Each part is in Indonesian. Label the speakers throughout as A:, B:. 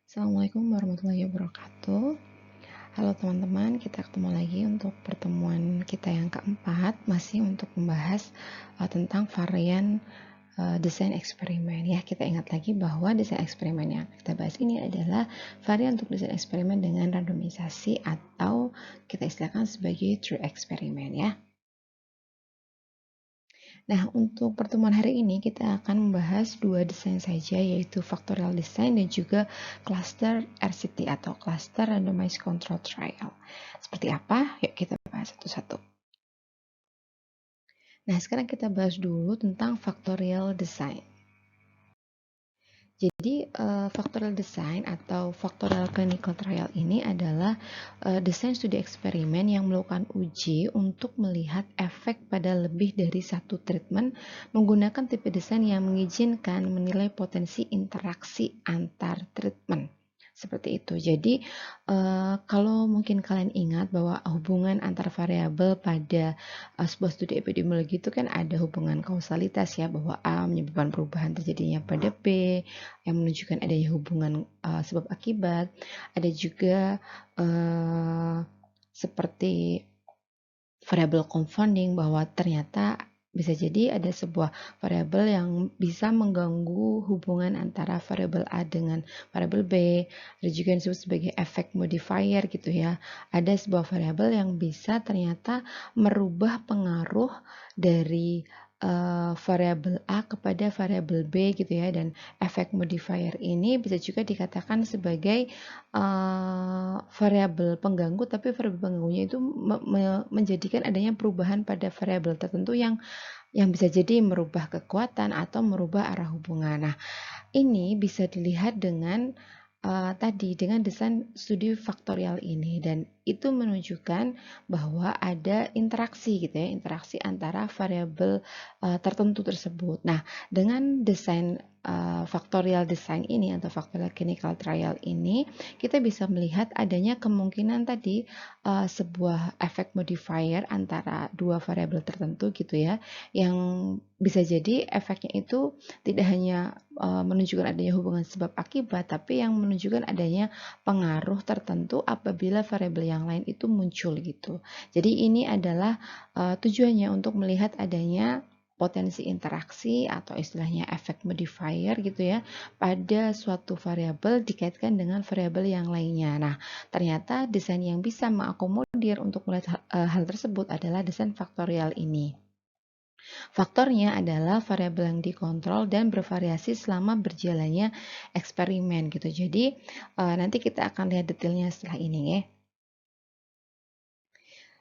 A: Assalamualaikum warahmatullahi wabarakatuh. Halo teman-teman, kita ketemu lagi untuk pertemuan kita yang keempat, masih untuk membahas tentang varian desain eksperimen. Ya, kita ingat lagi bahwa desain eksperimen yang kita bahas ini adalah varian untuk desain eksperimen dengan randomisasi atau kita istilahkan sebagai true eksperimen ya. Nah, untuk pertemuan hari ini kita akan membahas dua desain saja, yaitu factorial design dan juga cluster RCT atau cluster randomized control trial. Seperti apa? Yuk kita bahas satu-satu. Nah, sekarang kita bahas dulu tentang factorial design. Jadi, factorial design atau factorial clinical trial ini adalah desain studi eksperimen yang melakukan uji untuk melihat efek pada lebih dari satu treatment menggunakan tipe desain yang mengizinkan menilai potensi interaksi antar treatment. Seperti itu. Jadi, kalau mungkin kalian ingat bahwa hubungan antar variabel pada sebuah studi epidemiologi itu kan ada hubungan kausalitas ya, bahwa A menyebabkan perubahan terjadinya pada B, yang menunjukkan adanya hubungan sebab akibat. Ada juga seperti variabel confounding, bahwa ternyata bisa jadi ada sebuah variabel yang bisa mengganggu hubungan antara variabel A dengan variabel B. Ada juga yang disebut sebagai effect modifier gitu ya. Ada sebuah variabel yang bisa ternyata merubah pengaruh dari variabel A kepada variabel B gitu ya, dan effect modifier ini bisa juga dikatakan sebagai variabel pengganggu, tapi variabel pengganggunya itu menjadikan adanya perubahan pada variabel tertentu yang bisa jadi merubah kekuatan atau merubah arah hubungan. Nah, ini bisa dilihat dengan dengan desain studi faktorial ini, dan itu menunjukkan bahwa ada interaksi gitu ya, interaksi antara variabel tertentu tersebut. Nah, dengan desain factorial design ini atau factorial clinical trial ini, kita bisa melihat adanya kemungkinan tadi sebuah effect modifier antara dua variabel tertentu gitu ya, yang bisa jadi efeknya itu tidak hanya menunjukkan adanya hubungan sebab akibat, tapi yang menunjukkan adanya pengaruh tertentu apabila variabel yang lain itu muncul gitu. Jadi ini adalah tujuannya untuk melihat adanya potensi interaksi atau istilahnya effect modifier gitu ya pada suatu variabel dikaitkan dengan variabel yang lainnya. Nah, ternyata desain yang bisa mengakomodir untuk melihat hal tersebut adalah desain faktorial ini. Faktornya adalah variabel yang dikontrol dan bervariasi selama berjalannya eksperimen gitu. Jadi nanti kita akan lihat detailnya setelah ini ya.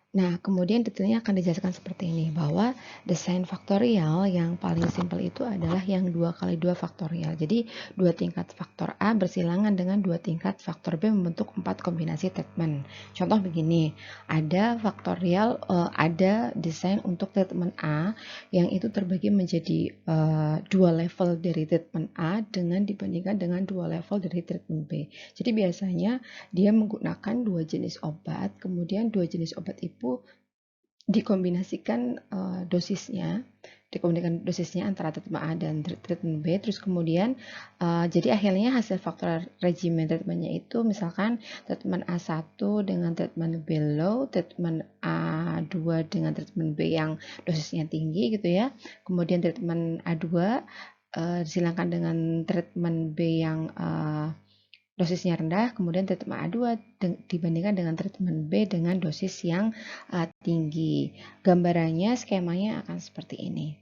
A: Nah, kemudian detailnya akan dijelaskan seperti ini, bahwa desain faktorial yang paling simpel itu adalah yang 2x2 faktorial. Jadi, 2 tingkat faktor A bersilangan dengan 2 tingkat faktor B membentuk 4 kombinasi treatment. Contoh begini, ada faktorial, ada desain untuk treatment A yang itu terbagi menjadi 2 level dari treatment A dibandingkan dengan 2 level dari treatment B. Jadi, biasanya dia menggunakan 2 jenis obat, kemudian 2 jenis obat itu dikombinasikan dosisnya antara treatment A dan treatment B, terus kemudian jadi akhirnya hasil faktor regimen treatmentnya itu misalkan treatment A1 dengan treatment B low, treatment A2 dengan treatment B yang dosisnya tinggi gitu ya, kemudian treatment A2 disilangkan dengan treatment B yang dosisnya rendah, kemudian treatment A2 dibandingkan dengan treatment B dengan dosis yang tinggi. Gambarannya, skemanya akan seperti ini.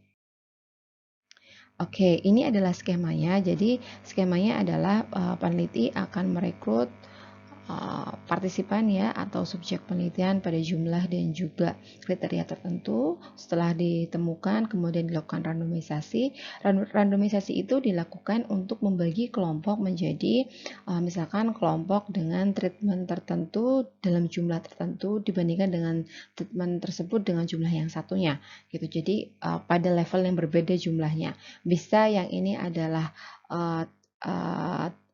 A: Oke, ini adalah skemanya. Jadi, skemanya adalah peneliti akan merekrut partisipan ya atau subjek penelitian pada jumlah dan juga kriteria tertentu. Setelah ditemukan, kemudian dilakukan randomisasi. Randomisasi itu dilakukan untuk membagi kelompok menjadi misalkan kelompok dengan treatment tertentu dalam jumlah tertentu dibandingkan dengan treatment tersebut dengan jumlah yang satunya gitu. Jadi pada level yang berbeda jumlahnya. Bisa yang ini adalah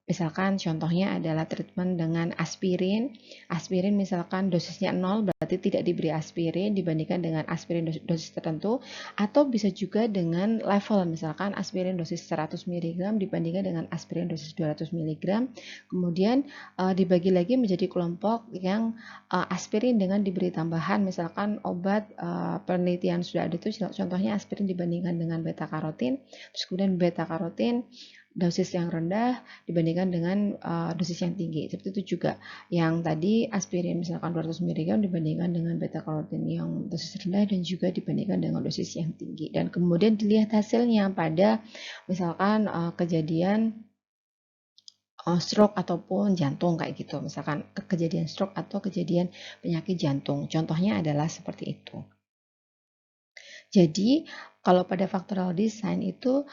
A: Misalkan contohnya adalah treatment dengan aspirin. Aspirin misalkan dosisnya 0, berarti tidak diberi aspirin dibandingkan dengan aspirin dosis tertentu. Atau bisa juga dengan level, misalkan aspirin dosis 100 mg dibandingkan dengan aspirin dosis 200 mg. Kemudian dibagi lagi menjadi kelompok yang aspirin dengan diberi tambahan, misalkan obat penelitian sudah ada itu contohnya aspirin dibandingkan dengan beta karotin. Terus kemudian beta karotin dosis yang rendah dibandingkan dengan dosis yang tinggi. Seperti itu juga yang tadi aspirin misalkan 200 mg dibandingkan dengan beta karotin yang dosis rendah dan juga dibandingkan dengan dosis yang tinggi. Dan kemudian dilihat hasilnya pada misalkan kejadian stroke ataupun jantung kayak gitu. Misalkan kejadian stroke atau kejadian penyakit jantung. Contohnya adalah seperti itu. Jadi, kalau pada factorial design itu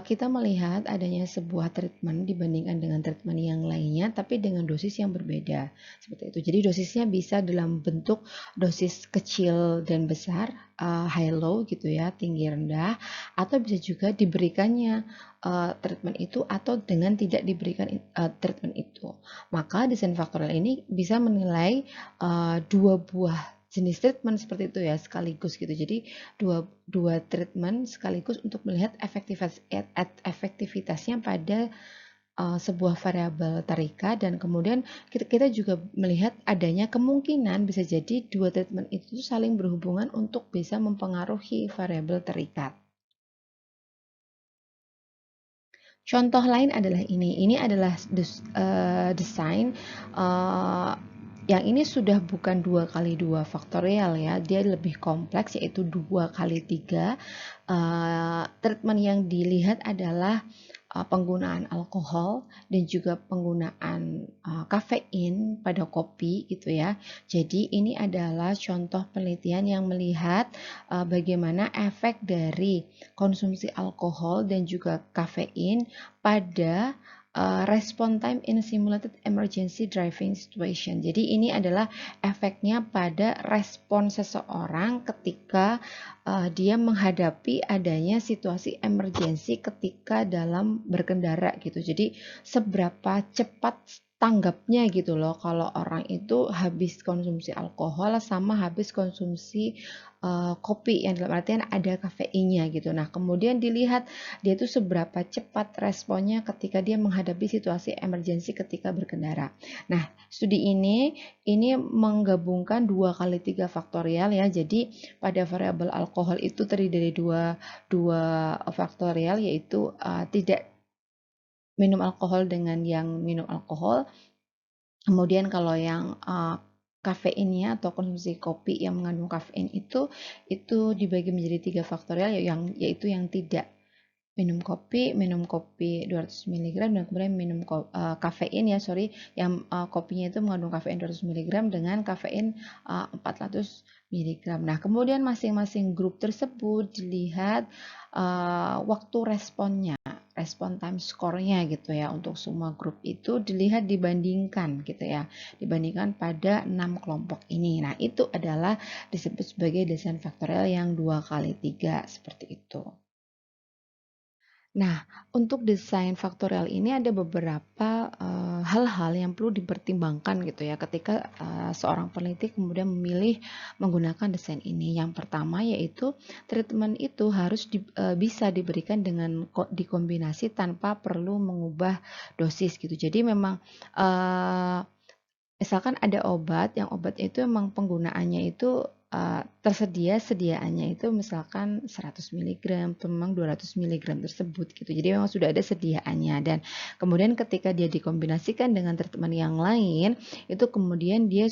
A: kita melihat adanya sebuah treatment dibandingkan dengan treatment yang lainnya, tapi dengan dosis yang berbeda. Seperti itu. Jadi dosisnya bisa dalam bentuk dosis kecil dan besar, high-low gitu ya, tinggi rendah, atau bisa juga diberikannya treatment itu atau dengan tidak diberikan treatment itu. Maka desain faktorial ini bisa menilai dua buah jenis treatment seperti itu ya sekaligus gitu. Jadi dua treatment sekaligus untuk melihat efektivitasnya pada sebuah variabel terikat, dan kemudian kita juga melihat adanya kemungkinan bisa jadi dua treatment itu saling berhubungan untuk bisa mempengaruhi variabel terikat. Contoh lain adalah ini adalah desain yang ini sudah bukan 2x2 faktorial ya, dia lebih kompleks yaitu 2x3. Treatment yang dilihat adalah penggunaan alkohol dan juga penggunaan kafein pada kopi gitu ya. Jadi ini adalah contoh penelitian yang melihat bagaimana efek dari konsumsi alkohol dan juga kafein pada respon time in simulated emergency driving situation. Jadi ini adalah efeknya pada respon seseorang ketika dia menghadapi adanya situasi emergensi ketika dalam berkendara gitu. Jadi seberapa cepat tanggapnya gitu loh kalau orang itu habis konsumsi alkohol sama habis konsumsi kopi yang dalam artian ada kafeinnya gitu. Nah, kemudian dilihat dia itu seberapa cepat responnya ketika dia menghadapi situasi emergensi ketika berkendara. Nah, studi ini menggabungkan 2x3 faktorial ya. Jadi pada variabel alkohol itu terdiri dari dua faktorial, yaitu tidak minum alkohol dengan yang minum alkohol. Kemudian kalau yang kafeinnya atau konsumsi kopi yang mengandung kafein itu dibagi menjadi 3 faktorial, yaitu yang tidak minum kopi 200 mg, dan kemudian minum kafein ya, yang kopinya itu mengandung kafein 200 mg dengan kafein 400 mg. Nah, kemudian masing-masing grup tersebut dilihat waktu responnya, respon time score-nya gitu ya. Untuk semua grup itu dilihat dibandingkan gitu ya, dibandingkan pada 6 kelompok ini. Nah, itu adalah disebut sebagai desain faktorial yang 2x3 seperti itu. Nah, untuk desain faktorial ini ada beberapa hal-hal yang perlu dipertimbangkan gitu ya ketika seorang peneliti kemudian memilih menggunakan desain ini. Yang pertama yaitu treatment itu harus bisa diberikan dengan dikombinasi tanpa perlu mengubah dosis gitu. Jadi memang misalkan ada obat itu memang penggunaannya itu sediaannya itu misalkan 100 mg atau memang 200 mg tersebut gitu. Jadi memang sudah ada sediaannya, dan kemudian ketika dia dikombinasikan dengan treatment yang lain itu kemudian dia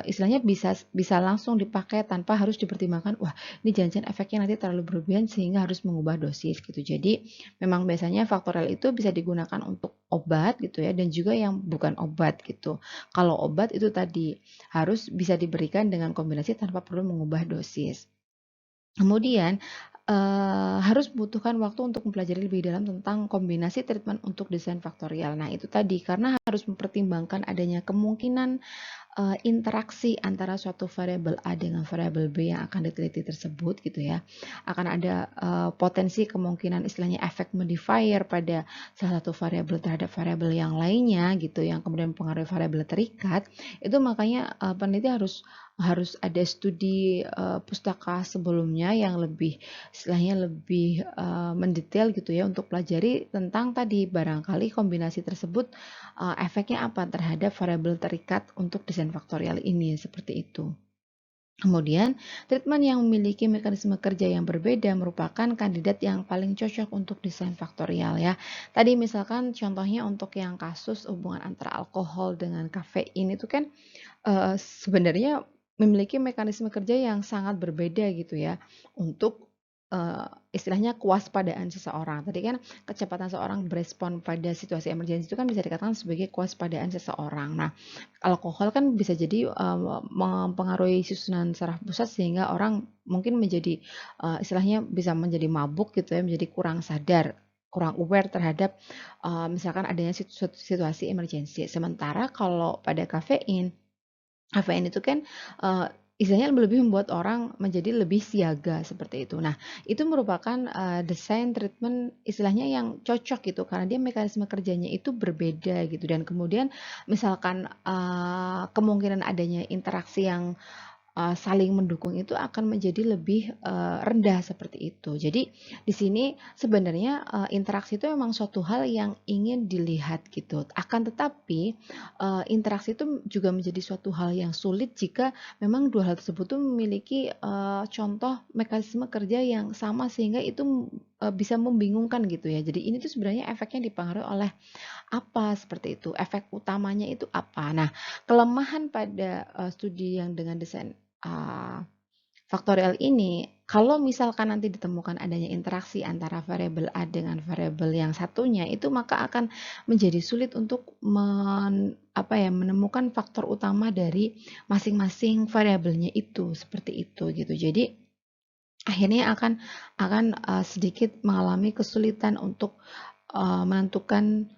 A: istilahnya bisa langsung dipakai tanpa harus dipertimbangkan, wah ini jangan-jangan efeknya nanti terlalu berlebihan sehingga harus mengubah dosis gitu. Jadi memang biasanya faktorial itu bisa digunakan untuk obat gitu ya, dan juga yang bukan obat gitu. Kalau obat itu tadi harus bisa diberikan dengan kombinasi tanpa perlu mengubah dosis. Kemudian harus membutuhkan waktu untuk mempelajari lebih dalam tentang kombinasi treatment untuk desain faktorial. Nah, itu tadi karena harus mempertimbangkan adanya kemungkinan interaksi antara suatu variabel A dengan variabel B yang akan diteliti tersebut gitu ya, akan ada potensi kemungkinan istilahnya efek modifier pada salah satu variabel terhadap variabel yang lainnya gitu, yang kemudian mempengaruhi variabel terikat, itu makanya peneliti harus ada studi pustaka sebelumnya yang lebih istilahnya lebih mendetail gitu ya, untuk pelajari tentang tadi barangkali kombinasi tersebut efeknya apa terhadap variabel terikat untuk desain faktorial ini, seperti itu. Kemudian, treatment yang memiliki mekanisme kerja yang berbeda merupakan kandidat yang paling cocok untuk desain faktorial ya. Tadi misalkan contohnya untuk yang kasus hubungan antara alkohol dengan kafein itu kan sebenarnya memiliki mekanisme kerja yang sangat berbeda gitu ya, untuk istilahnya kewaspadaan seseorang. Tadi kan kecepatan seorang berespon pada situasi emergensi itu kan bisa dikatakan sebagai kewaspadaan seseorang. Nah, alkohol kan bisa jadi mempengaruhi susunan saraf pusat sehingga orang mungkin menjadi istilahnya bisa menjadi mabuk gitu ya, menjadi kurang sadar, kurang aware terhadap misalkan adanya situasi emergensi. Sementara kalau pada kafein itu kan istilahnya lebih membuat orang menjadi lebih siaga seperti itu. Nah, itu merupakan desain treatment istilahnya yang cocok gitu karena dia mekanisme kerjanya itu berbeda gitu, dan kemudian misalkan kemungkinan adanya interaksi yang saling mendukung itu akan menjadi lebih rendah seperti itu. Jadi di sini sebenarnya interaksi itu memang suatu hal yang ingin dilihat gitu. Akan tetapi interaksi itu juga menjadi suatu hal yang sulit jika memang dua hal tersebut tuh memiliki contoh mekanisme kerja yang sama sehingga itu bisa membingungkan gitu ya. Jadi ini tuh sebenarnya efeknya dipengaruhi oleh apa seperti itu. Efek utamanya itu apa? Nah, kelemahan pada studi yang dengan desain faktorial ini, kalau misalkan nanti ditemukan adanya interaksi antara variabel A dengan variabel yang satunya, itu maka akan menjadi sulit untuk menemukan faktor utama dari masing-masing variabelnya itu, seperti itu gitu. Jadi akhirnya akan sedikit mengalami kesulitan untuk menentukan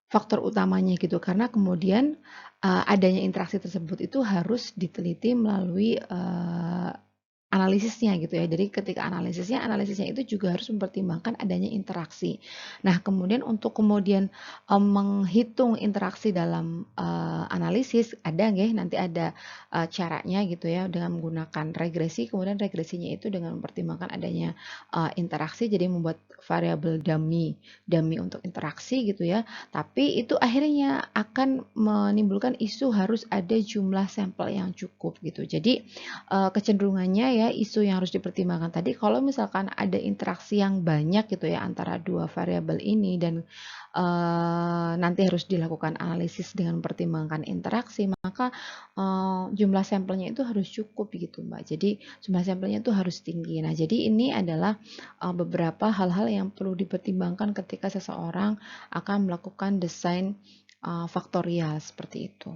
A: faktor utamanya gitu, karena kemudian adanya interaksi tersebut itu harus diteliti melalui analisisnya gitu ya. Jadi ketika analisisnya itu juga harus mempertimbangkan adanya interaksi. Nah, kemudian untuk kemudian menghitung interaksi dalam analisis ada nggih, nanti ada caranya gitu ya, dengan menggunakan regresi. Kemudian regresinya itu dengan mempertimbangkan adanya interaksi, jadi membuat variabel dummy untuk interaksi gitu ya. Tapi itu akhirnya akan menimbulkan isu harus ada jumlah sampel yang cukup gitu. Jadi kecenderungannya ya, isu yang harus dipertimbangkan tadi kalau misalkan ada interaksi yang banyak gitu ya antara dua variabel ini, dan nanti harus dilakukan analisis dengan mempertimbangkan interaksi, maka jumlah sampelnya itu harus cukup gitu Mbak. Jadi jumlah sampelnya itu harus tinggi. Nah, jadi ini adalah beberapa hal-hal yang perlu dipertimbangkan ketika seseorang akan melakukan desain faktorial seperti itu.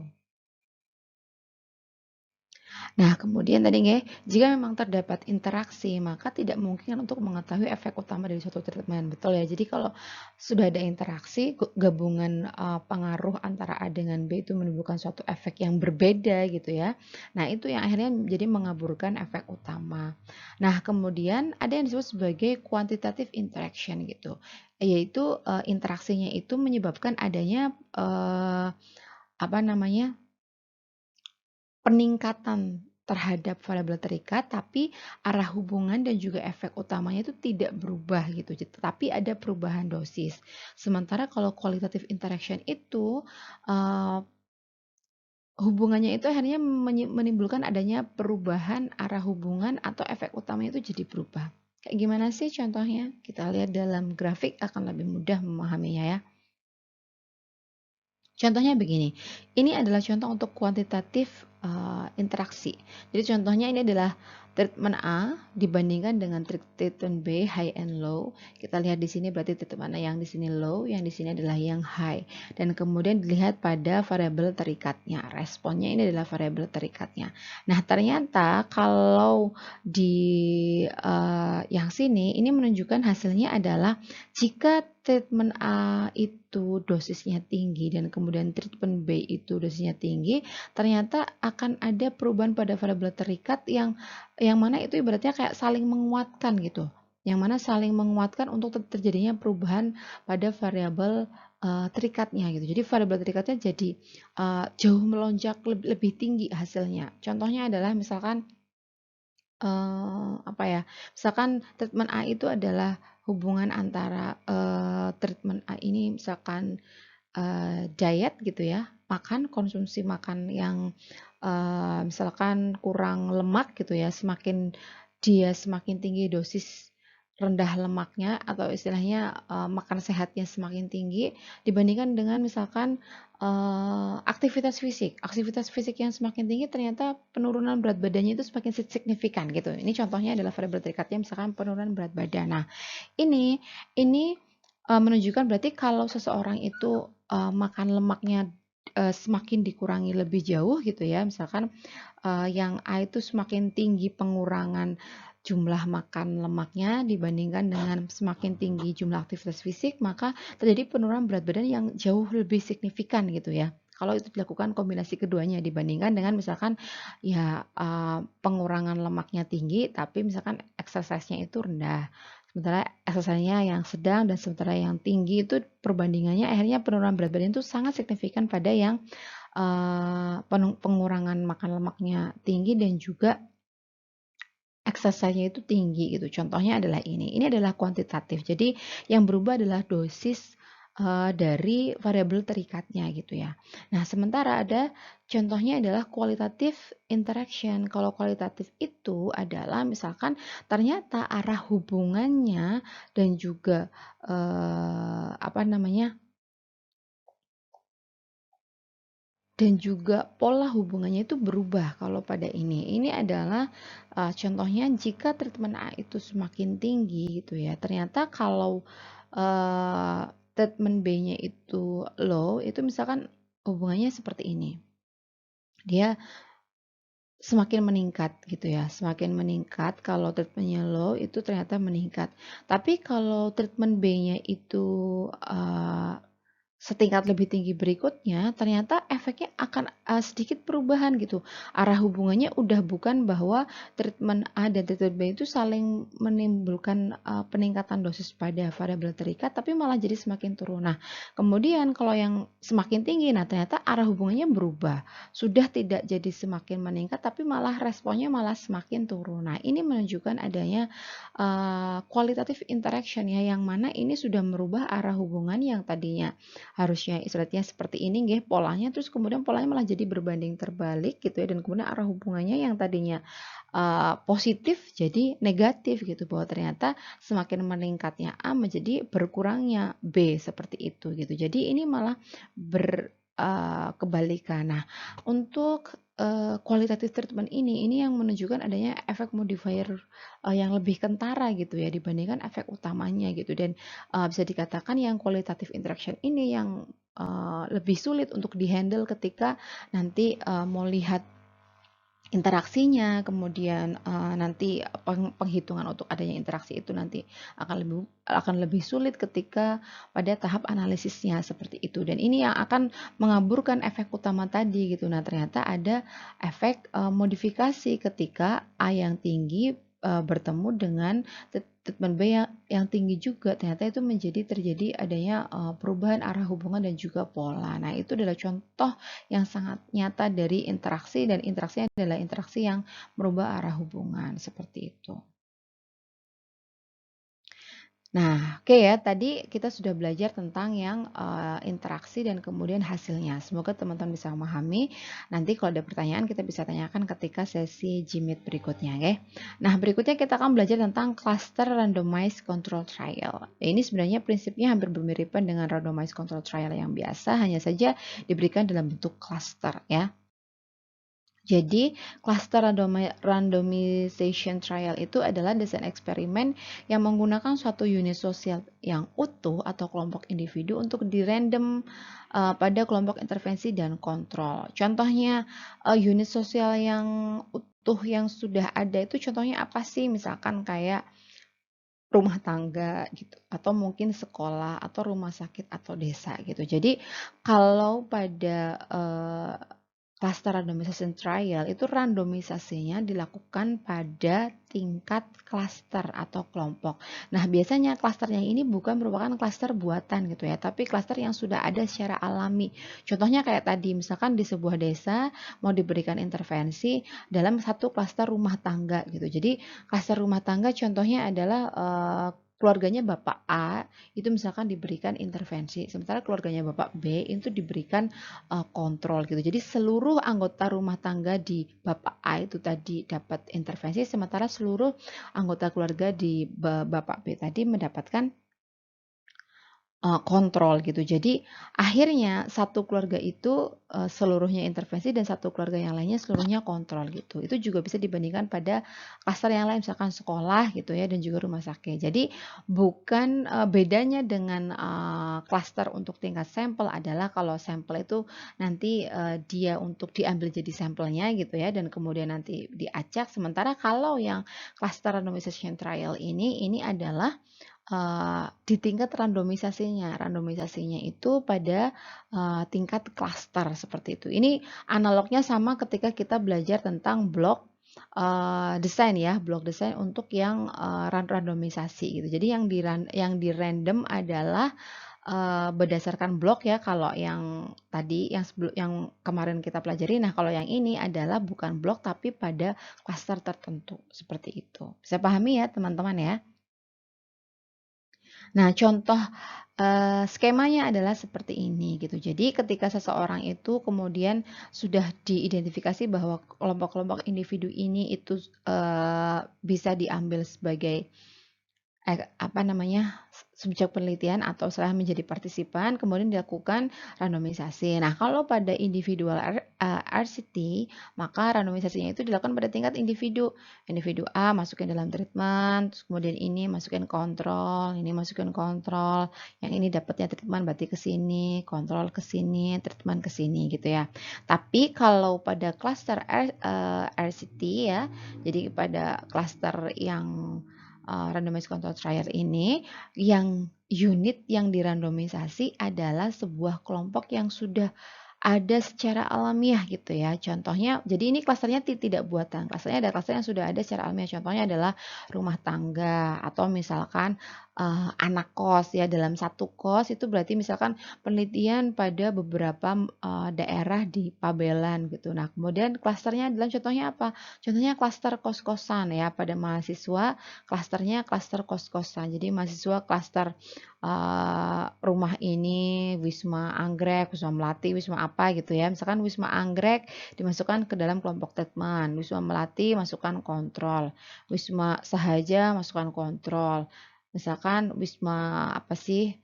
A: Nah, kemudian tadi nggih, jika memang terdapat interaksi, maka tidak mungkin untuk mengetahui efek utama dari suatu treatment. Betul ya. Jadi kalau sudah ada interaksi, gabungan pengaruh antara A dengan B itu menimbulkan suatu efek yang berbeda gitu ya. Nah, itu yang akhirnya jadi mengaburkan efek utama. Nah, kemudian ada yang disebut sebagai quantitative interaction gitu. Yaitu interaksinya itu menyebabkan adanya peningkatan terhadap variabel terikat, tapi arah hubungan dan juga efek utamanya itu tidak berubah gitu, tetapi ada perubahan dosis. Sementara kalau qualitative interaction itu hubungannya itu akhirnya menimbulkan adanya perubahan arah hubungan atau efek utamanya itu jadi berubah. Kayak gimana sih contohnya? Kita lihat dalam grafik akan lebih mudah memahaminya ya. Contohnya begini, ini adalah contoh untuk kuantitatif interaksi. Jadi contohnya ini adalah treatment A dibandingkan dengan treatment B, high and low. Kita lihat di sini berarti treatment A yang di sini low, yang di sini adalah yang high. Dan kemudian dilihat pada variabel terikatnya. Responnya ini adalah variabel terikatnya. Nah, ternyata kalau di yang sini ini menunjukkan hasilnya adalah jika treatment A itu dosisnya tinggi dan kemudian treatment B itu dosisnya tinggi, ternyata akan ada perubahan pada variabel terikat yang mana itu ibaratnya kayak saling menguatkan gitu. Yang mana saling menguatkan untuk terjadinya perubahan pada variabel terikatnya gitu. Jadi variabel terikatnya jadi jauh melonjak lebih tinggi hasilnya. Contohnya adalah misalkan apa ya, misalkan treatment A itu adalah hubungan antara treatment A ini misalkan diet gitu ya, konsumsi makan yang misalkan kurang lemak gitu ya, semakin tinggi dosis rendah lemaknya atau istilahnya makan sehatnya semakin tinggi dibandingkan dengan misalkan aktivitas fisik. Aktivitas fisik yang semakin tinggi ternyata penurunan berat badannya itu semakin signifikan gitu. Ini contohnya adalah variabel terikatnya misalkan penurunan berat badan. Nah, ini menunjukkan berarti kalau seseorang itu makan lemaknya semakin dikurangi lebih jauh gitu ya, misalkan yang A itu semakin tinggi pengurangan jumlah makan lemaknya dibandingkan dengan semakin tinggi jumlah aktivitas fisik, maka terjadi penurunan berat badan yang jauh lebih signifikan gitu ya. Kalau itu dilakukan kombinasi keduanya dibandingkan dengan misalkan ya pengurangan lemaknya tinggi tapi misalkan exercise-nya itu rendah. Sementara exercise-nya yang sedang dan sementara yang tinggi itu perbandingannya akhirnya penurunan berat badan itu sangat signifikan pada yang pengurangan makan lemaknya tinggi dan juga exercise-nya itu tinggi gitu. Contohnya adalah ini. Ini adalah kuantitatif. Jadi yang berubah adalah dosis dari variabel terikatnya gitu ya. Nah, sementara ada contohnya adalah kualitatif interaction. Kalau kualitatif itu adalah misalkan ternyata arah hubungannya dan juga apa namanya? Dan juga pola hubungannya itu berubah kalau pada ini. Ini adalah contohnya jika treatment A itu semakin tinggi gitu ya. Ternyata kalau treatment B-nya itu low, itu misalkan hubungannya seperti ini. Dia semakin meningkat gitu ya. Semakin meningkat kalau treatmentnya low itu ternyata meningkat. Tapi kalau treatment B-nya itu setingkat lebih tinggi berikutnya, ternyata efeknya akan sedikit perubahan gitu. Arah hubungannya udah bukan bahwa treatment A dan treatment B itu saling menimbulkan peningkatan dosis pada variabel terikat, tapi malah jadi semakin turun. Nah, kemudian kalau yang semakin tinggi, nah ternyata arah hubungannya berubah. Sudah tidak jadi semakin meningkat, tapi malah responnya malah semakin turun. Nah, ini menunjukkan adanya qualitative interaction ya, yang mana ini sudah merubah arah hubungan yang tadinya harusnya istilahnya seperti ini nggih polanya, terus kemudian polanya malah jadi berbanding terbalik gitu ya, dan kemudian arah hubungannya yang tadinya positif jadi negatif gitu, bahwa ternyata semakin meningkatnya A menjadi berkurangnya B seperti itu gitu. Jadi ini malah kebalikan. Nah, untuk qualitative treatment ini yang menunjukkan adanya efek modifier yang lebih kentara gitu ya dibandingkan efek utamanya gitu, dan bisa dikatakan yang qualitative interaction ini yang lebih sulit untuk dihandle ketika nanti mau lihat interaksinya, kemudian nanti penghitungan untuk adanya interaksi itu nanti akan lebih sulit ketika pada tahap analisisnya seperti itu, dan ini yang akan mengaburkan efek utama tadi gitu. Nah, ternyata ada efek modifikasi ketika A yang tinggi bertemu dengan treatment B yang tinggi juga, ternyata itu terjadi adanya perubahan arah hubungan dan juga pola. Nah, itu adalah contoh yang sangat nyata dari interaksi, dan interaksinya adalah interaksi yang merubah arah hubungan seperti itu. Nah, oke ya, tadi kita sudah belajar tentang yang interaksi dan kemudian hasilnya. Semoga teman-teman bisa memahami. Nanti kalau ada pertanyaan kita bisa tanyakan ketika sesi GMAT berikutnya, oke? Nah, berikutnya kita akan belajar tentang cluster randomized control trial. Ini sebenarnya prinsipnya hampir bermiripan dengan randomized control trial yang biasa, hanya saja diberikan dalam bentuk cluster ya. Jadi, cluster randomization trial itu adalah desain eksperimen yang menggunakan suatu unit sosial yang utuh atau kelompok individu untuk dirandom pada kelompok intervensi dan kontrol. Contohnya, unit sosial yang utuh yang sudah ada itu contohnya apa sih? Misalkan kayak rumah tangga gitu, atau mungkin sekolah, atau rumah sakit, atau desa gitu. Jadi, kalau pada cluster randomization trial itu randomisasinya dilakukan pada tingkat cluster atau kelompok. Nah, biasanya clusternya ini bukan merupakan cluster buatan gitu ya, tapi cluster yang sudah ada secara alami. Contohnya kayak tadi, misalkan di sebuah desa mau diberikan intervensi dalam satu cluster rumah tangga gitu. Jadi, cluster rumah tangga contohnya adalah keluarganya Bapak A itu misalkan diberikan intervensi, sementara keluarganya Bapak B itu diberikan kontrol gitu. Jadi seluruh anggota rumah tangga di Bapak A itu tadi dapat intervensi, sementara seluruh anggota keluarga di Bapak B tadi mendapatkan kontrol gitu. Jadi akhirnya satu keluarga itu seluruhnya intervensi dan satu keluarga yang lainnya seluruhnya kontrol gitu. Itu juga bisa dibandingkan pada klaster yang lain misalkan sekolah gitu ya dan juga rumah sakit. Jadi bukan bedanya dengan klaster untuk tingkat sampel adalah kalau sampel itu nanti dia untuk diambil jadi sampelnya gitu ya dan kemudian nanti diacak. Sementara kalau yang klaster randomization trial ini adalah di tingkat randomisasinya. Randomisasinya itu pada tingkat klaster seperti itu. Ini analognya sama ketika kita belajar tentang blok desain ya, blok desain untuk yang randomisasi gitu. Jadi yang di random adalah berdasarkan blok ya kalau yang tadi yang kemarin kita pelajari. Nah, kalau yang ini adalah bukan blok tapi pada klaster tertentu seperti itu. Bisa pahami ya, teman-teman ya? Nah, contoh skemanya adalah seperti ini gitu. Jadi ketika seseorang itu kemudian sudah diidentifikasi bahwa kelompok-kelompok individu ini itu bisa diambil sebagai apa namanya, subjek penelitian atau setelah menjadi partisipan, kemudian dilakukan randomisasi. Nah, kalau pada individual RCT, maka randomisasinya itu dilakukan pada tingkat individu. Individu A masukin dalam treatment, terus kemudian ini masukin kontrol, ini masukin kontrol, yang ini dapatnya treatment berarti ke sini, kontrol ke sini, treatment ke sini gitu ya. Tapi kalau pada cluster RCT ya, jadi pada cluster yang randomized control trial ini yang unit yang dirandomisasi adalah sebuah kelompok yang sudah ada secara alamiah gitu ya. Contohnya, jadi ini klasternya tidak buatan. Klasternya ada klaster yang sudah ada secara alamiah. Contohnya adalah rumah tangga atau misalkan anak kos ya. Dalam satu kos itu berarti misalkan penelitian pada beberapa daerah di Pabelan gitu. Nah, kemudian klasternya adalah contohnya apa? Contohnya klaster kos-kosan ya. Pada mahasiswa klasternya klaster kos-kosan. Jadi mahasiswa klaster rumah ini Wisma Anggrek, Wisma Melati, Wisma apa gitu ya. Misalkan Wisma Anggrek dimasukkan ke dalam kelompok treatment, Wisma Melati masukkan kontrol, Wisma Sahaja masukkan kontrol. Misalkan Wisma apa sih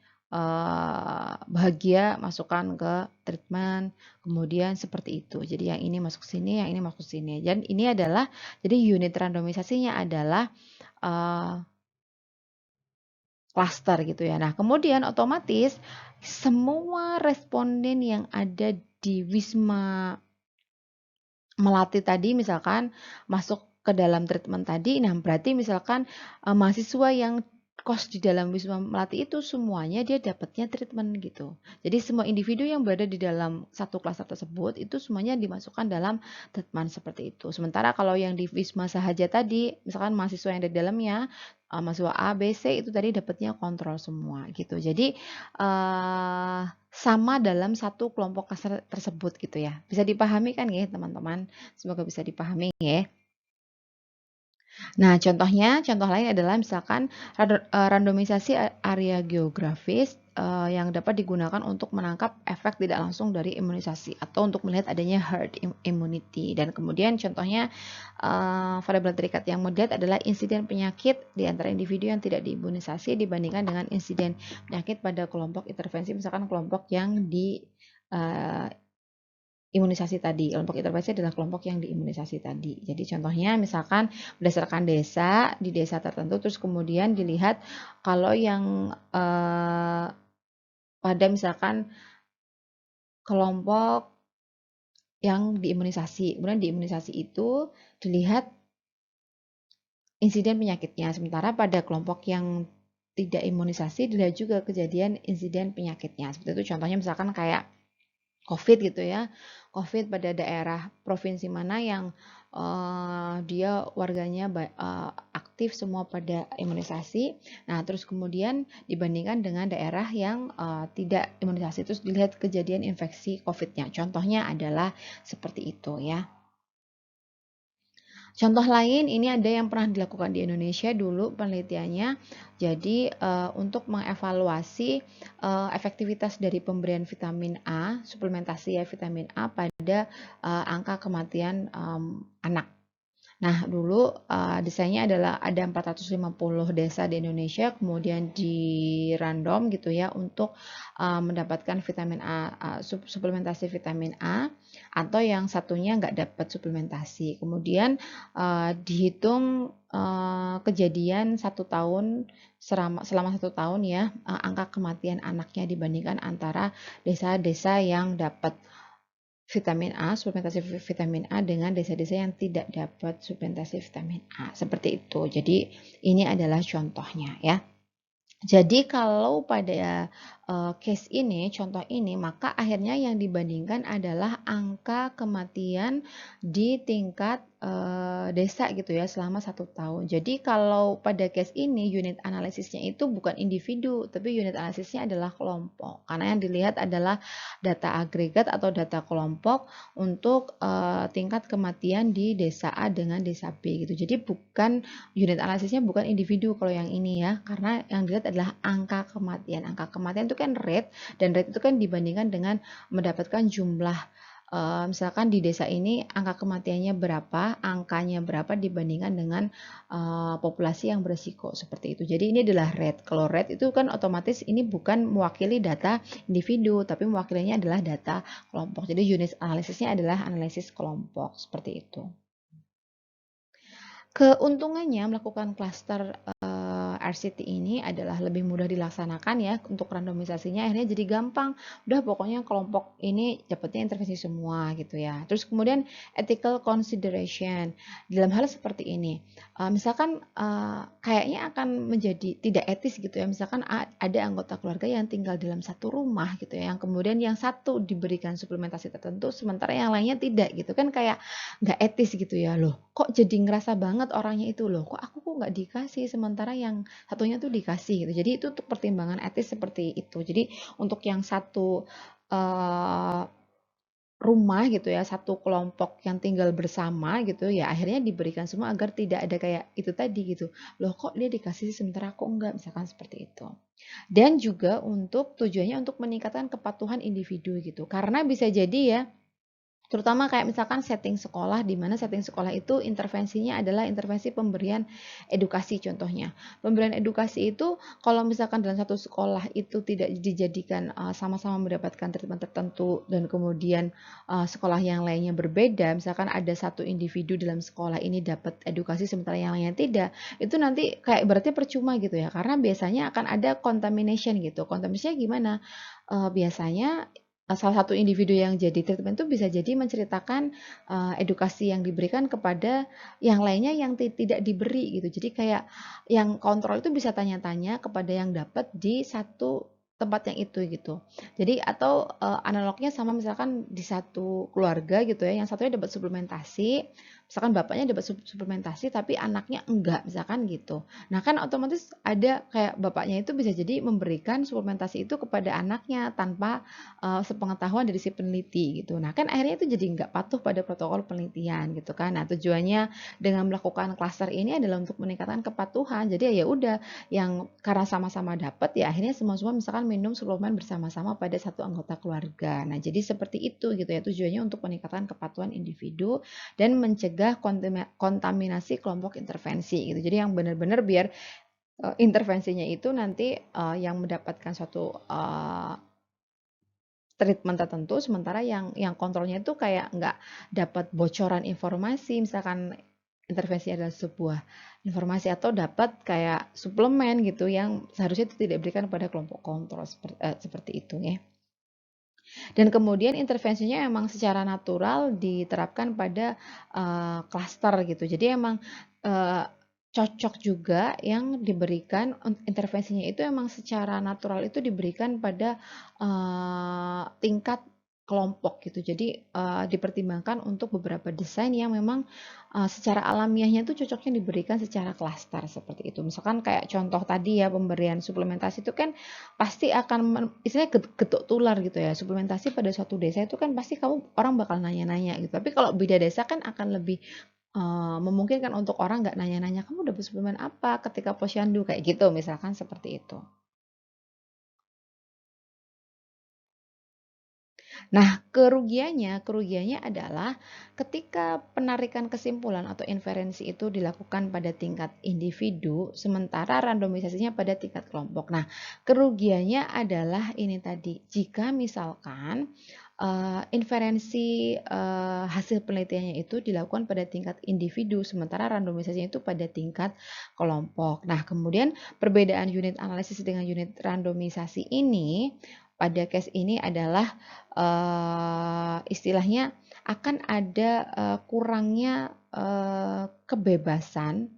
A: Bahagia masukkan ke treatment, kemudian seperti itu. Jadi yang ini masuk sini, yang ini masuk sini. Dan ini adalah jadi unit randomisasinya adalah klaster gitu ya. Nah, kemudian otomatis semua responden yang ada di Wisma Melati tadi misalkan masuk ke dalam treatment tadi, nah berarti misalkan mahasiswa yang kos di dalam Wisma Melati itu semuanya dia dapatnya treatment gitu. Jadi semua individu yang berada di dalam satu klaster tersebut itu semuanya dimasukkan dalam treatment seperti itu. Sementara kalau yang di Wisma Sahaja tadi, misalkan mahasiswa yang ada di dalamnya, mahasiswa A, B, C itu tadi dapatnya kontrol semua gitu. Jadi sama dalam satu kelompok klaster tersebut gitu ya. Bisa dipahami kan ya teman-teman? Semoga bisa dipahami ya. Nah, contoh lain adalah misalkan randomisasi area geografis yang dapat digunakan untuk menangkap efek tidak langsung dari imunisasi atau untuk melihat adanya herd immunity. Dan kemudian contohnya variabel terikat yang melihat adalah insiden penyakit di antara individu yang tidak diimunisasi dibandingkan dengan insiden penyakit pada kelompok intervensi, misalkan kelompok yang di imunisasi tadi. Kelompok intervensi adalah kelompok yang diimunisasi tadi. Jadi contohnya misalkan berdasarkan desa, di desa tertentu terus kemudian dilihat kalau yang pada misalkan kelompok yang diimunisasi. Kemudian diimunisasi itu dilihat insiden penyakitnya. Sementara pada kelompok yang tidak imunisasi dilihat juga kejadian insiden penyakitnya. Seperti itu contohnya misalkan kayak COVID gitu ya, COVID pada daerah provinsi mana yang dia warganya aktif semua pada imunisasi. Nah, terus kemudian dibandingkan dengan daerah yang tidak imunisasi, terus dilihat kejadian infeksi COVID-nya. Contohnya adalah seperti itu ya. Contoh lain, ini ada yang pernah dilakukan di Indonesia dulu penelitiannya. Jadi untuk mengevaluasi efektivitas dari pemberian vitamin A, suplementasi ya vitamin A pada angka kematian anak. Nah, dulu desainnya adalah ada 450 desa di Indonesia, kemudian di random gitu ya untuk mendapatkan vitamin A, suplementasi vitamin A, atau yang satunya nggak dapat suplementasi. Kemudian dihitung kejadian 1 tahun selama 1 tahun ya angka kematian anaknya dibandingkan antara desa-desa yang dapat vitamin A, suplementasi vitamin A dengan desa-desa yang tidak dapat suplementasi vitamin A. Seperti itu. Jadi ini adalah contohnya ya. Jadi kalau pada case ini, contoh ini, maka akhirnya yang dibandingkan adalah angka kematian di tingkat desa gitu ya selama 1 tahun. Jadi kalau pada case ini unit analisisnya itu bukan individu, tapi unit analisisnya adalah kelompok. Karena yang dilihat adalah data agregat atau data kelompok untuk tingkat kematian di desa A dengan desa B gitu. Jadi bukan unit analisisnya bukan individu kalau yang ini ya, karena yang dilihat adalah angka kematian. Angka kematian itu kan rate, dan rate itu kan dibandingkan dengan mendapatkan jumlah misalkan di desa ini angka kematiannya berapa, angkanya berapa dibandingkan dengan populasi yang beresiko seperti itu. Jadi ini adalah rate. Kalau rate itu kan otomatis ini bukan mewakili data individu, tapi mewakilinya adalah data kelompok. Jadi unit analisisnya adalah analisis kelompok seperti itu. Keuntungannya melakukan cluster RCT ini adalah lebih mudah dilaksanakan ya untuk randomisasinya, akhirnya jadi gampang. Udah pokoknya kelompok ini dapatnya intervensi semua gitu ya. Terus kemudian ethical consideration dalam hal seperti ini. Misalkan kayaknya akan menjadi tidak etis gitu ya. Misalkan ada anggota keluarga yang tinggal dalam satu rumah gitu ya, yang kemudian yang satu diberikan suplementasi tertentu sementara yang lainnya tidak gitu kan, kayak nggak etis gitu ya. Loh, kok jadi ngerasa banget orangnya itu, loh kok aku nggak dikasih sementara yang satunya tuh dikasih gitu. Jadi itu untuk pertimbangan etis seperti itu. Jadi untuk yang satu rumah gitu ya, satu kelompok yang tinggal bersama gitu ya, akhirnya diberikan semua agar tidak ada kayak itu tadi gitu. Loh kok dia dikasih sementara aku enggak, misalkan seperti itu. Dan juga untuk tujuannya untuk meningkatkan kepatuhan individu gitu. Karena bisa jadi ya, terutama kayak misalkan setting sekolah, di mana setting sekolah itu intervensinya adalah intervensi pemberian edukasi contohnya. Pemberian edukasi itu kalau misalkan dalam satu sekolah itu tidak dijadikan sama-sama mendapatkan treatment tertentu dan kemudian sekolah yang lainnya berbeda, misalkan ada satu individu dalam sekolah ini dapat edukasi sementara yang lainnya tidak, itu nanti kayak berarti percuma gitu ya, karena biasanya akan ada contamination gitu. Contaminationnya gimana? Biasanya salah satu individu yang jadi treatment itu bisa jadi menceritakan edukasi yang diberikan kepada yang lainnya yang tidak diberi gitu. Jadi kayak yang kontrol itu bisa tanya-tanya kepada yang dapat di satu tempat yang itu gitu. Jadi atau analognya sama misalkan di satu keluarga gitu ya, yang satunya dapat suplementasi, misalkan bapaknya dapat suplementasi tapi anaknya enggak, misalkan gitu. Nah kan otomatis ada kayak bapaknya itu bisa jadi memberikan suplementasi itu kepada anaknya tanpa sepengetahuan dari si peneliti gitu. Nah kan akhirnya itu jadi nggak patuh pada protokol penelitian gitu kan. Nah tujuannya dengan melakukan klaster ini adalah untuk meningkatkan kepatuhan. Jadi ya udah, yang karena sama-sama dapat ya akhirnya semua-semua misalkan minum suplemen bersama-sama pada satu anggota keluarga. Nah jadi seperti itu gitu ya, tujuannya untuk meningkatkan kepatuhan individu dan mencegah kontaminasi kelompok intervensi gitu. Jadi yang benar-benar biar intervensinya itu nanti yang mendapatkan suatu treatment tertentu, sementara yang kontrolnya itu kayak nggak dapat bocoran informasi, misalkan intervensi adalah sebuah informasi atau dapat kayak suplemen gitu yang seharusnya itu tidak diberikan pada kelompok kontrol seperti itu ya. Dan kemudian intervensinya emang secara natural diterapkan pada klaster gitu. Jadi emang cocok juga yang diberikan intervensinya itu emang secara natural itu diberikan pada tingkat kelompok gitu. Jadi dipertimbangkan untuk beberapa desain yang memang secara alamiahnya itu cocoknya diberikan secara klaster seperti itu. Misalkan kayak contoh tadi ya, pemberian suplementasi itu kan pasti akan istilahnya getuk tular gitu ya. Suplementasi pada suatu desa itu kan pasti kamu orang bakal nanya-nanya gitu. Tapi kalau beda desa kan akan lebih memungkinkan untuk orang nggak nanya-nanya kamu dapat suplemen apa ketika posyandu kayak gitu, misalkan seperti itu. Nah, kerugiannya adalah ketika penarikan kesimpulan atau inferensi itu dilakukan pada tingkat individu, sementara randomisasinya pada tingkat kelompok. Nah, kerugiannya adalah ini tadi, jika misalkan inferensi hasil penelitiannya itu dilakukan pada tingkat individu, sementara randomisasinya itu pada tingkat kelompok. Nah, kemudian perbedaan unit analisis dengan unit randomisasi ini pada case ini adalah istilahnya akan ada kurangnya kebebasan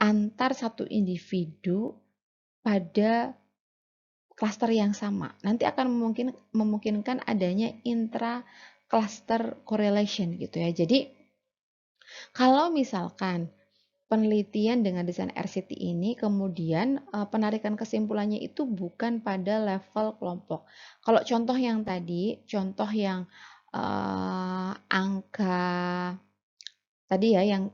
A: antar satu individu pada klaster yang sama. Nanti akan memungkinkan adanya intra cluster correlation gitu ya. Jadi kalau misalkan penelitian dengan desain RCT ini kemudian penarikan kesimpulannya itu bukan pada level kelompok. Kalau contoh yang tadi, contoh yang angka tadi ya yang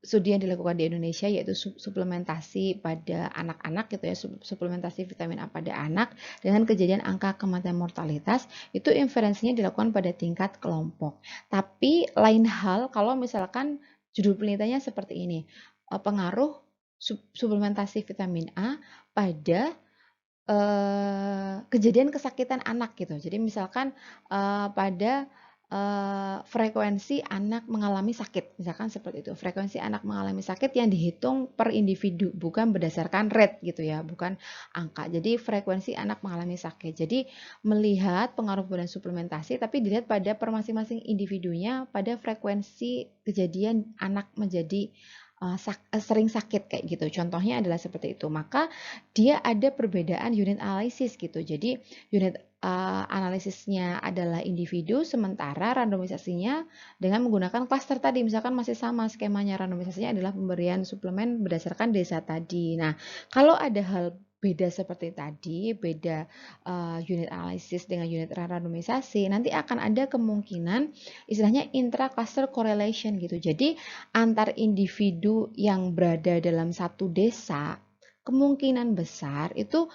A: studi yang dilakukan di Indonesia yaitu suplementasi pada anak-anak gitu ya, suplementasi vitamin A pada anak dengan kejadian angka kematian mortalitas itu inferensinya dilakukan pada tingkat kelompok. Tapi lain hal kalau misalkan judul penelitiannya seperti ini, pengaruh suplementasi vitamin A pada kejadian kesakitan anak gitu. Jadi misalkan pada frekuensi anak mengalami sakit, misalkan seperti itu. Frekuensi anak mengalami sakit yang dihitung per individu, bukan berdasarkan rate gitu ya, bukan angka. Jadi frekuensi anak mengalami sakit. Jadi melihat pengaruh pemberian suplementasi, tapi dilihat pada per masing-masing individunya pada frekuensi kejadian anak menjadi sering sakit kayak gitu. Contohnya adalah seperti itu. Maka dia ada perbedaan unit analisis gitu. Jadi unit analisisnya adalah individu, sementara randomisasinya dengan menggunakan klaster tadi. Misalkan masih sama skemanya, randomisasinya adalah pemberian suplemen berdasarkan desa tadi. Nah, kalau ada hal beda seperti tadi, beda unit analisis dengan unit randomisasi, nanti akan ada kemungkinan istilahnya intra-cluster correlation gitu. Jadi antar individu yang berada dalam satu desa, kemungkinan besar itu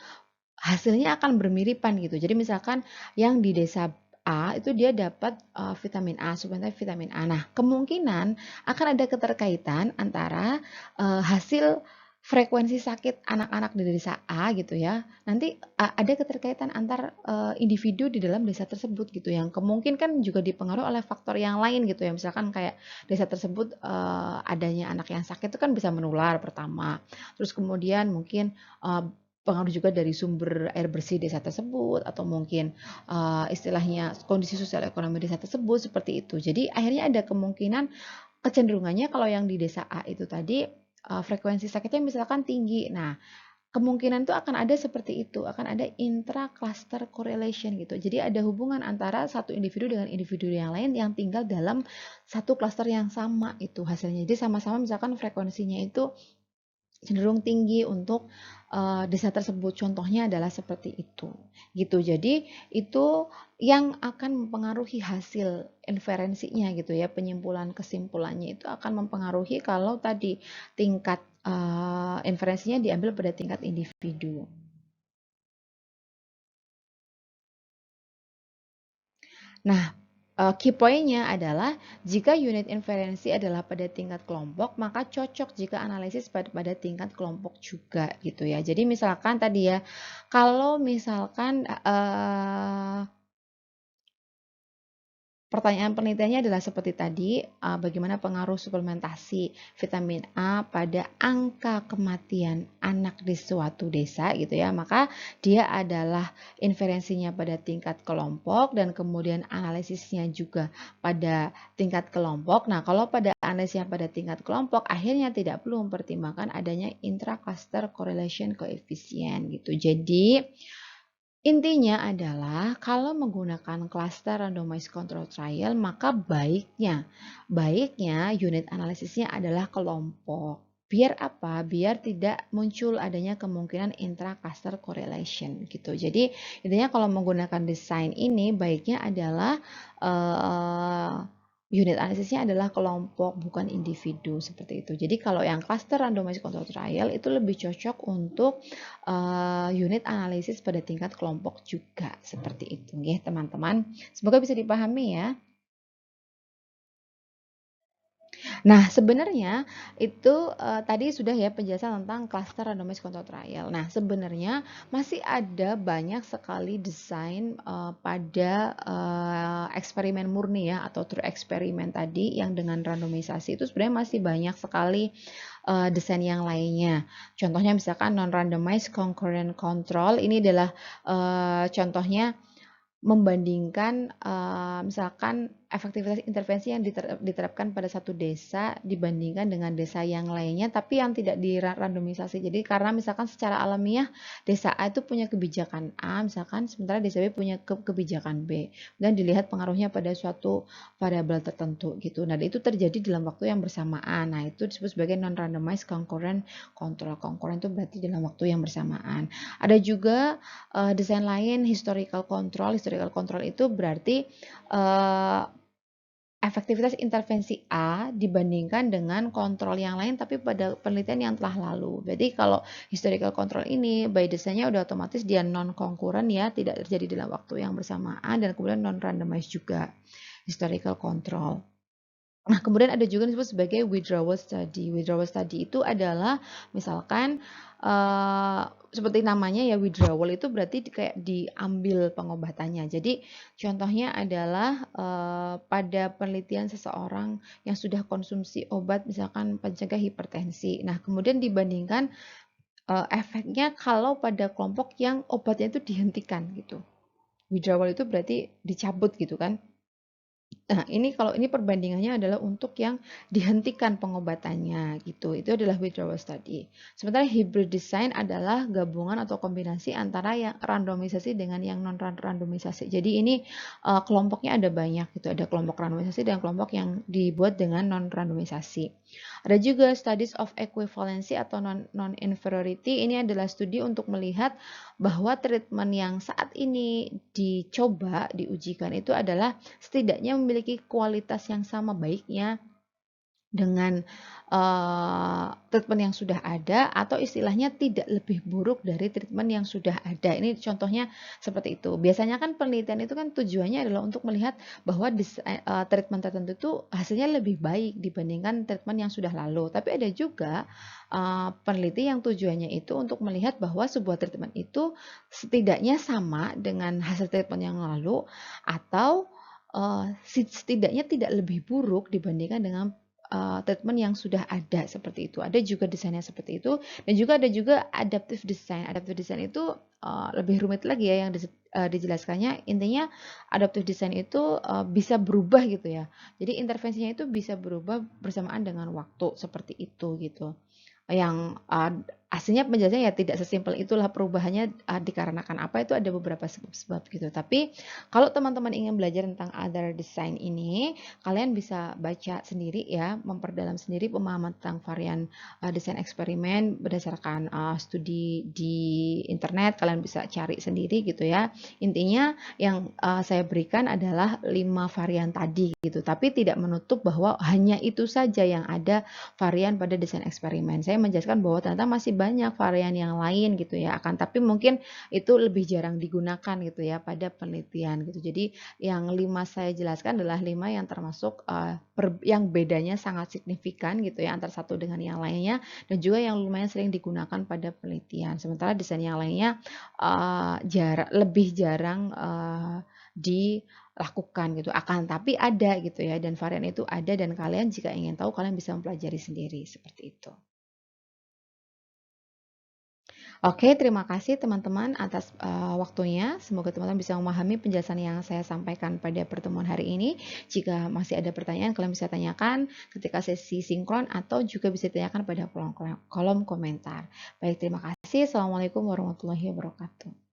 A: hasilnya akan bermiripan gitu. Jadi misalkan yang di desa A itu dia dapat vitamin A, suplemen vitamin A. Nah, kemungkinan akan ada keterkaitan antara hasil frekuensi sakit anak-anak di desa A gitu ya. Nanti ada keterkaitan antar individu di dalam desa tersebut gitu yang kemungkinan kan juga dipengaruhi oleh faktor yang lain gitu ya. Misalkan kayak desa tersebut adanya anak yang sakit itu kan bisa menular pertama. Terus kemudian mungkin pengaruh juga dari sumber air bersih desa tersebut atau mungkin istilahnya kondisi sosial ekonomi desa tersebut seperti itu. Jadi akhirnya ada kemungkinan kecenderungannya kalau yang di desa A itu tadi frekuensi sakitnya misalkan tinggi. Nah, kemungkinan itu akan ada seperti itu, akan ada intra-cluster correlation gitu. Jadi ada hubungan antara satu individu dengan individu yang lain yang tinggal dalam satu klaster yang sama itu hasilnya. Jadi sama-sama misalkan frekuensinya itu cenderung tinggi untuk desa tersebut. Contohnya adalah seperti itu. Gitu. Jadi itu yang akan mempengaruhi hasil inferensinya gitu ya, penyimpulan kesimpulannya itu akan mempengaruhi kalau tadi tingkat inferensinya diambil pada tingkat individu. Nah, key point-nya adalah jika unit inferensi adalah pada tingkat kelompok, maka cocok jika analisis pada tingkat kelompok juga gitu ya. Jadi misalkan tadi ya, kalau misalkan pertanyaan penelitiannya adalah seperti tadi, bagaimana pengaruh suplementasi vitamin A pada angka kematian anak di suatu desa gitu ya. Maka dia adalah inferensinya pada tingkat kelompok dan kemudian analisisnya juga pada tingkat kelompok. Nah, kalau pada analisisnya pada tingkat kelompok, akhirnya tidak perlu mempertimbangkan adanya intra-cluster correlation coefficient gitu. Jadi Intinya adalah kalau menggunakan cluster randomized control trial, maka baiknya unit analisisnya adalah kelompok. Biar apa? Biar tidak muncul adanya kemungkinan intra-cluster correlation gitu. Jadi intinya kalau menggunakan desain ini baiknya adalah unit analisisnya adalah kelompok bukan individu seperti itu. Jadi kalau yang cluster randomized control trial itu lebih cocok untuk unit analisis pada tingkat kelompok juga seperti itu ya teman-teman. Semoga bisa dipahami ya. Nah, sebenarnya itu tadi sudah ya penjelasan tentang cluster randomized control trial. Nah, sebenarnya masih ada banyak sekali desain pada eksperimen murni ya atau true eksperimen tadi yang dengan randomisasi itu sebenarnya masih banyak sekali desain yang lainnya. Contohnya misalkan non-randomized concurrent control ini adalah contohnya membandingkan misalkan efektivitas intervensi yang diterapkan pada satu desa dibandingkan dengan desa yang lainnya tapi yang tidak dirandomisasi. Jadi karena misalkan secara alamiah desa A itu punya kebijakan A misalkan sementara desa B punya kebijakan B dan dilihat pengaruhnya pada suatu variabel tertentu gitu. Nah, itu terjadi dalam waktu yang bersamaan. Nah, itu disebut sebagai non randomized concurrent control. Concurrent itu berarti dalam waktu yang bersamaan. Ada juga desain lain historical control. Historical control itu berarti efektivitas intervensi A dibandingkan dengan kontrol yang lain tapi pada penelitian yang telah lalu. Jadi kalau historical control ini by desainnya udah otomatis dia non konkuren ya, tidak terjadi dalam waktu yang bersamaan dan kemudian non randomized juga historical control. Nah, kemudian ada juga yang disebut sebagai withdrawal study. Withdrawal study itu adalah misalkan seperti namanya ya withdrawal itu berarti kayak diambil pengobatannya. Jadi contohnya adalah pada penelitian seseorang yang sudah konsumsi obat misalkan pencegah hipertensi. Nah, kemudian dibandingkan efeknya kalau pada kelompok yang obatnya itu dihentikan gitu. Withdrawal itu berarti dicabut gitu kan. Nah, ini kalau ini perbandingannya adalah untuk yang dihentikan pengobatannya gitu. Itu adalah withdrawal study. Sementara hybrid design adalah gabungan atau kombinasi antara yang randomisasi dengan yang non randomisasi. Jadi ini kelompoknya ada banyak gitu. Ada kelompok randomisasi dan kelompok yang dibuat dengan non randomisasi. Ada juga studies of equivalency atau non inferiority. Ini adalah studi untuk melihat bahwa treatment yang saat ini dicoba diujikan itu adalah setidaknya memiliki kualitas yang sama baiknya dengan treatment yang sudah ada atau istilahnya tidak lebih buruk dari treatment yang sudah ada. Ini contohnya seperti itu. Biasanya kan penelitian itu kan tujuannya adalah untuk melihat bahwa treatment tertentu itu hasilnya lebih baik dibandingkan treatment yang sudah lalu. Tapi ada juga peneliti yang tujuannya itu untuk melihat bahwa sebuah treatment itu setidaknya sama dengan hasil treatment yang lalu atau setidaknya tidak lebih buruk dibandingkan dengan treatment yang sudah ada seperti itu. Ada juga desainnya seperti itu dan juga ada juga adaptive design. Adaptive design itu lebih rumit lagi ya yang dijelaskannya. Intinya adaptive design itu bisa berubah gitu ya. Jadi intervensinya itu bisa berubah bersamaan dengan waktu seperti itu gitu. Yang aslinya penjelasannya ya tidak sesimpel itulah perubahannya dikarenakan apa itu ada beberapa sebab-sebab gitu. Tapi kalau teman-teman ingin belajar tentang other design ini, kalian bisa baca sendiri ya, memperdalam sendiri pemahaman tentang varian desain eksperimen berdasarkan studi di internet. Kalian bisa cari sendiri gitu ya. Intinya yang saya berikan adalah 5 varian tadi gitu. Tapi tidak menutup bahwa hanya itu saja yang ada varian pada desain eksperimen. Saya menjelaskan bahwa ternyata masih banyak varian yang lain gitu ya. Akan tapi mungkin itu lebih jarang digunakan gitu ya pada penelitian gitu. Jadi yang 5 saya jelaskan adalah 5 yang termasuk yang bedanya sangat signifikan gitu ya antara satu dengan yang lainnya dan juga yang lumayan sering digunakan pada penelitian. Sementara desain yang lainnya lebih jarang dilakukan gitu. Akan tapi ada gitu ya dan varian itu ada dan kalian jika ingin tahu kalian bisa mempelajari sendiri seperti itu. Oke, terima kasih teman-teman atas waktunya. Semoga teman-teman bisa memahami penjelasan yang saya sampaikan pada pertemuan hari ini. Jika masih ada pertanyaan, kalian bisa tanyakan ketika sesi sinkron atau juga bisa ditanyakan pada kolom komentar. Baik, terima kasih. Assalamualaikum warahmatullahi wabarakatuh.